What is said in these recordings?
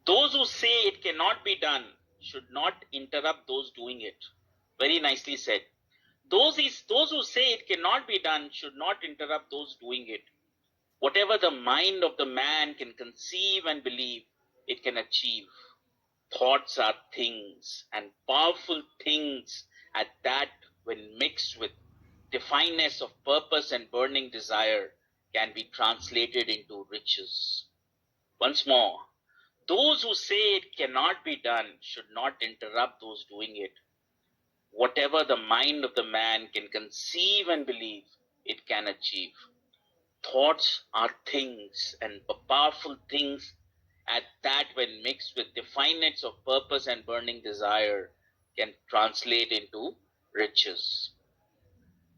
Those who say it cannot be done should not interrupt those doing it. Very nicely said. Those who say it cannot be done should not interrupt those doing it. Whatever the mind of the man can conceive and believe, it can achieve. Thoughts are things, and powerful things at that, when mixed with defineness of purpose and burning desire, can be translated into riches. Once more, those who say it cannot be done should not interrupt those doing it. Whatever the mind of the man can conceive and believe, it can achieve. Thoughts are things, and powerful things at that, when mixed with defineness of purpose and burning desire, can translate into riches.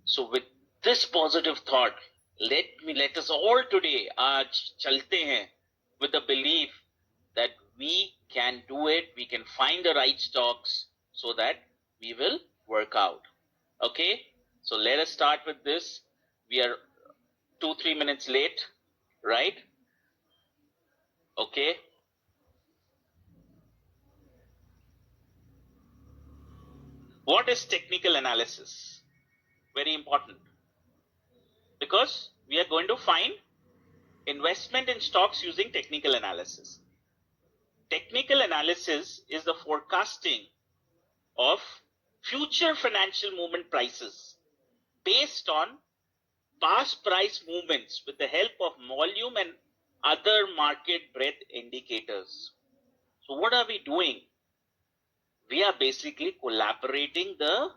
So with this positive thought, let us all today, aaj chalte hain, with the belief that we can do it, we can find the right stocks so that we will work out. Okay, so let us start with this. We are 2-3 minutes late, right? Okay. What is technical analysis? Very important, because we are going to find investment in stocks using technical analysis. Technical analysis is the forecasting of future financial movement prices based on past price movements with the help of volume and other market breadth indicators. So what are we doing? We are basically collaborating the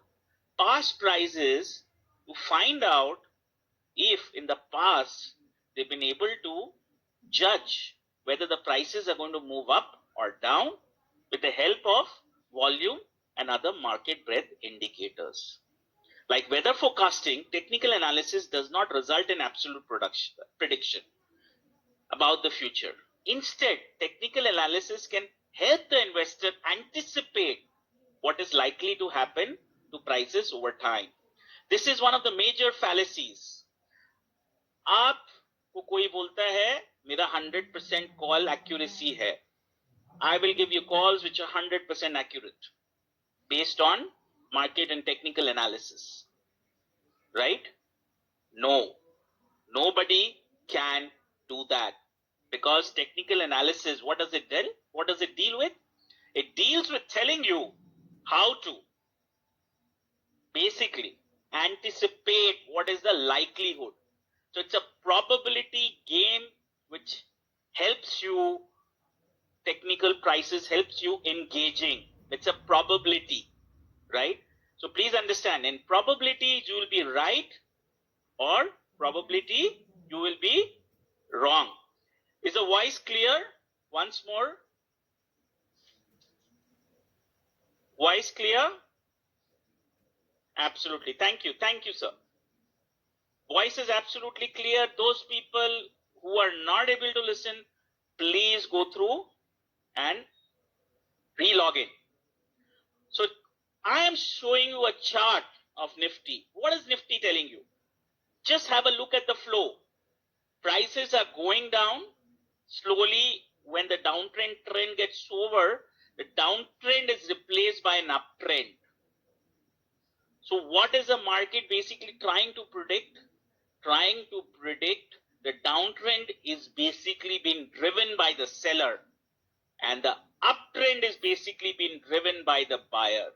past prices to find out if in the past they've been able to judge whether the prices are going to move up or down with the help of volume and other market breadth indicators. Like weather forecasting, technical analysis does not result in absolute prediction about the future. Instead, technical analysis can help the investor anticipate what is likely to happen to prices over time. This is one of the major fallacies. आपको कोई बोलता है मेरा 100% call accuracy है, I will give you calls which are 100% accurate based on market and technical analysis, right? No, nobody can do that, because technical analysis, what does it tell? What does it deal with? It deals with telling you how to basically anticipate what is the likelihood. So it's a probability game which helps you, technical prices helps you engaging. It's a probability, right? So please understand, in probability you will be right, or probability you will be wrong. Is the voice clear? Once more. Voice clear? Absolutely. Thank you. Thank you, sir. Voice is absolutely clear. Those people who are not able to listen, please go through and re-log in. So I am showing you a chart of Nifty. What is Nifty telling you? Just have a look at the flow. Prices are going down slowly. When the downtrend trend gets over, the downtrend is replaced by an uptrend. So what is the market basically trying to predict? Trying to predict the downtrend is basically being driven by the seller, and the uptrend is basically being driven by the buyer.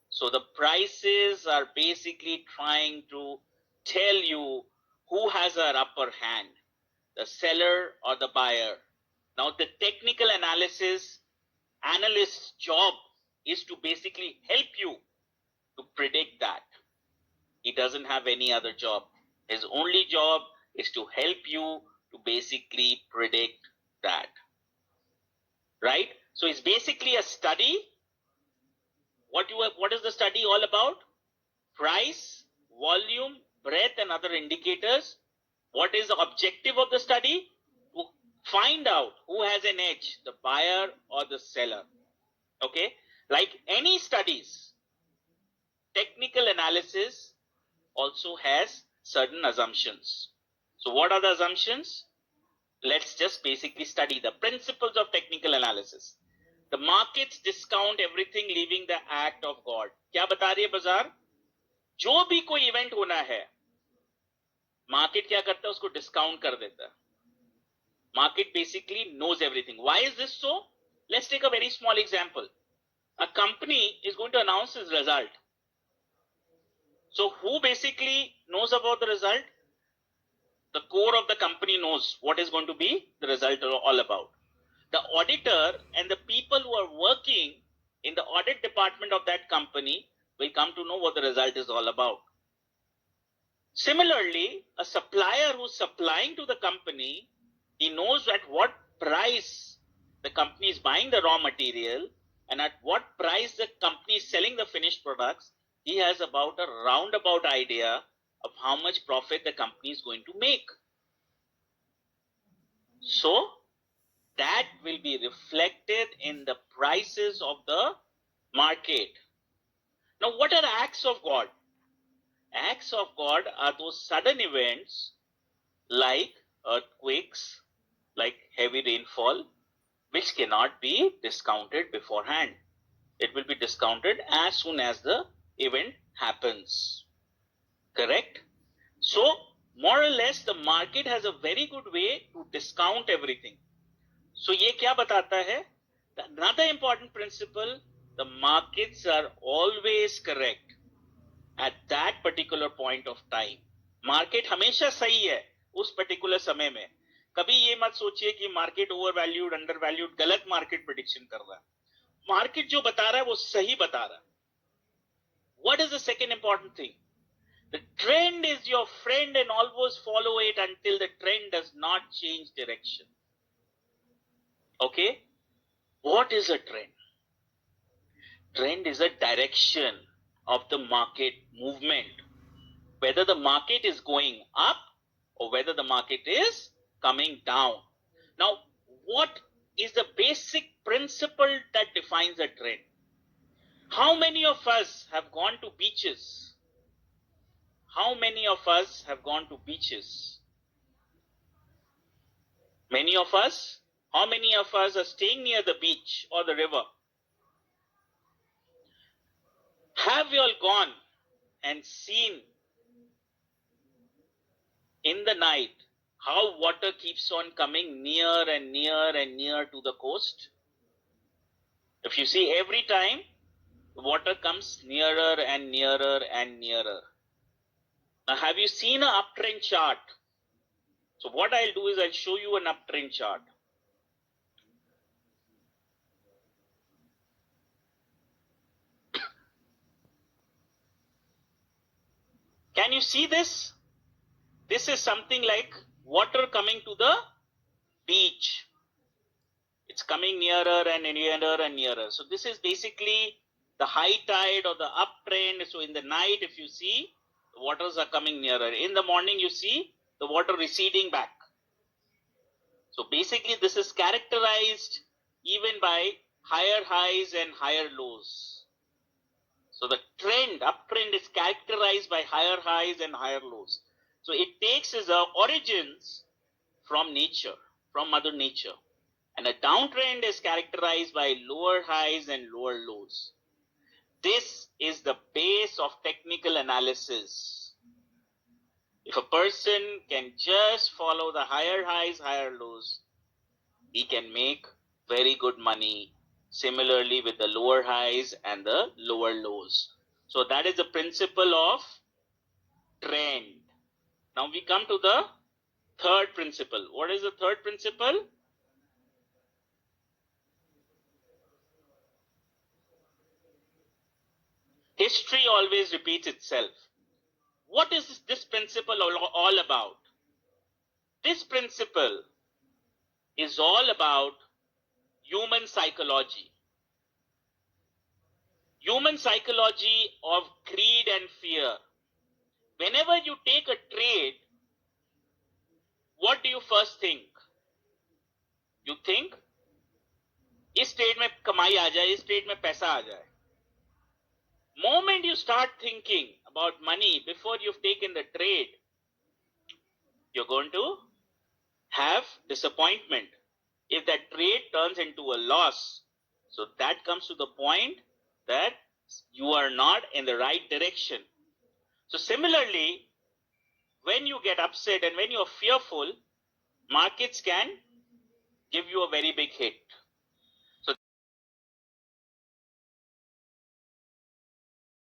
So the prices are basically trying to tell you who has an upper hand, the seller or the buyer. Now the technical analyst's job is to basically help you to predict that. He doesn't have any other job. His only job is to help you to basically predict that, right? So it's basically a study. What is the study all about? Price, volume, breadth, and other indicators. What is the objective of the study? To find out who has an edge, the buyer or the seller. Okay, like any studies, technical analysis also has certain assumptions. So what are the assumptions? Let's just basically study the principles of technical analysis. The markets discount everything leaving the act of God. क्या बता रही है बाजार? जो भी कोई event होना है, मार्केट क्या करता है, उसको डिस्काउंट कर देता है. Market basically knows everything. Why is this so? Let's take a very small example. A company is going to announce its result. So who basically knows about the result? The core of the company knows what is going to be the result all about. The auditor and the people who are working in the audit department of that company will come to know what the result is all about. Similarly, a supplier who's supplying to the company, he knows at what price the company is buying the raw material and at what price the company is selling the finished products. He has about a roundabout idea of how much profit the company is going to make. So that will be reflected in the prices of the market. Now, what are acts of God? Acts of God are those sudden events like earthquakes, like heavy rainfall, which cannot be discounted beforehand. It will be discounted as soon as the event happens. Correct? So, more or less, the market has a very good way to discount everything. So, ये क्या बताता है? Another important principle, the markets are always correct at that particular point of time. Market हमेशा सही है उस particular समय में. कभी ये मत सोचिए कि market over valued, under valued, गलत मार्केट प्रेडिक्शन कर रहा है. मार्केट जो बता रहा है वो सही बता रहा है. What is the second important thing? The trend is your friend and always follow it until the trend does not change direction. Okay? What is a trend? Trend is a direction of the market movement. Whether the market is going up or whether the market is coming down. Now, what is the basic principle that defines a trend? How many of us have gone to beaches? How many of us have gone to beaches? Many of us? How many of us are staying near the beach or the river? Have you all gone and seen in the night how water keeps on coming near and near and near to the coast? If you see, every time the water comes nearer and nearer and nearer. Now, have you seen an uptrend chart? So what I'll do is I'll show you an uptrend chart. Can you see this? This is something like water coming to the beach. It's coming nearer and nearer and nearer. So this is basically the high tide or the uptrend. So in the night, if you see, the waters are coming nearer. In the morning, you see the water receding back. So basically, this is characterized even by higher highs and higher lows. So the trend, uptrend is characterized by higher highs and higher lows. So it takes its origins from nature, from Mother Nature. And a downtrend is characterized by lower highs and lower lows. This is the base of technical analysis. If a person can just follow the higher highs, higher lows, he can make very good money. Similarly with the lower highs and the lower lows. So that is the principle of trend. Now we come to the third principle. What is the third principle? History always repeats itself. What is this principle all about? This principle is all about human psychology. Human psychology of greed and fear. Whenever you take a trade, what do you first think? You think, इस trade में कमाई आ जाए, इस trade में पैसा आ जाए. Moment you start thinking about money before you've taken the trade, you're going to have disappointment. If that trade turns into a loss, so that comes to the point that you are not in the right direction. So similarly, when you get upset and when you're fearful, markets can give you a very big hit.